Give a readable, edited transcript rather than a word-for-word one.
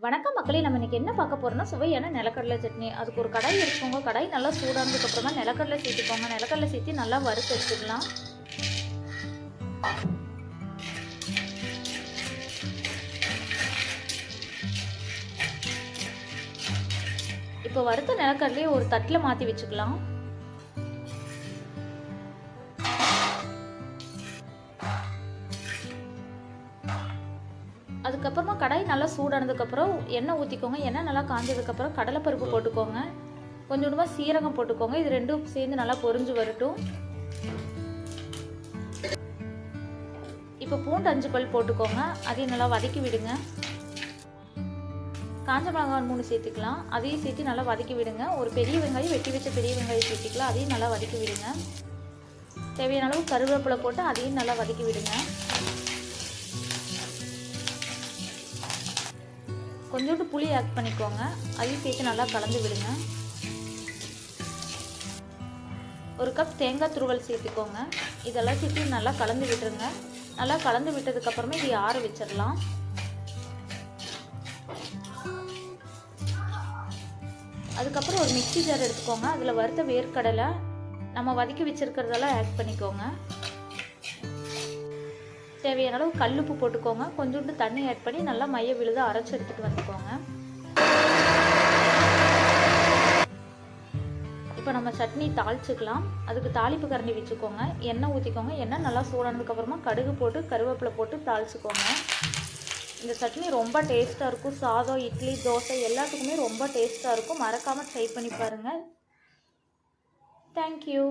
வணக்கம் மக்களே, நம்ம இன்றைக்கி என்ன பார்க்க போகிறோம்னா சுவையான நிலக்கடலை சட்னி. அதுக்கு ஒரு கடாய் எடுத்துக்கோங்க. கடாய் நல்லா சூடானதுக்கப்புறமா நிலக்கடலை சேர்த்துக்கோங்க. நிலக்கடலை சேர்த்து நல்லா வறுத்து எடுத்துக்கலாம். இப்போ வறுத்த நிலக்கடலையை ஒரு தட்டில் மாற்றி வச்சுக்கலாம். அதுக்கப்புறமா கடாய் நல்லா சூடானதுக்கப்புறம் எண்ணெய் ஊற்றிக்கோங்க. எண்ணெய் நல்லா காஞ்சதுக்கப்புறம் கடலைப்பருப்பு போட்டுக்கோங்க. கொஞ்சமாக சீரகம் போட்டுக்கோங்க. இது ரெண்டும் சேர்ந்து நல்லா பொரிஞ்சு வரட்டும். இப்போ பூண்டு 5 பல் போட்டுக்கோங்க. அதையும் நல்லா வதக்கி விடுங்க. காஞ்ச மிளகாய் 3 சேர்த்துக்கலாம். அதையும் சேர்த்து நல்லா வதக்கி விடுங்க. ஒரு பெரிய வெங்காயம், வெட்டி வச்ச பெரிய வெங்காயம் சேர்த்துக்கலாம். அதையும் நல்லா வதக்கி விடுங்க. தேவையான அளவு கருவேப்பிலை போட்டு அதையும் நல்லா வதக்கி விடுங்க. கொஞ்சோண்டு புளி ஆட் பண்ணிக்கோங்க. அதையும் சேர்த்து நல்லா கலந்து விடுங்க. ஒரு கப் தேங்காய் துருவல் சேர்த்துக்கோங்க. இதெல்லாம் சேர்த்து நல்லா கலந்து விட்டுருங்க. நல்லா கலந்து விட்டதுக்கப்புறமே இது ஆற வச்சிடலாம். அதுக்கப்புறம் ஒரு மிக்ஸி ஜார் எடுத்துக்கோங்க. அதில் வறுத்த வேர்க்கடலை நம்ம வதக்கி வச்சுருக்கிறதெல்லாம் ஆட் பண்ணிக்கோங்க. தேவையான அளவு கல்லுப்பு போட்டுக்கோங்க. கொஞ்சோண்டு தண்ணி ஆட் பண்ணி நல்லா மைய விழுத அரைச்சி எடுத்துகிட்டு வந்துக்கோங்க. இப்போ நம்ம சட்னி தாளிச்சுக்கலாம். அதுக்கு தாளிப்பு கரண்டி வச்சுக்கோங்க. எண்ணெய் ஊற்றிக்கோங்க. எண்ணெய் நல்லா சூடானதுக்கப்புறமா கடுகு போட்டு கருவேப்பிலை போட்டு தாளிச்சுக்கோங்க. இந்த சட்னி ரொம்ப டேஸ்ட்டாக இருக்கும். சாதம், இட்லி, தோசை எல்லாத்துக்குமே ரொம்ப டேஸ்ட்டாக இருக்கும். மறக்காமல் ட்ரை பண்ணி பாருங்கள். தேங்க்யூ.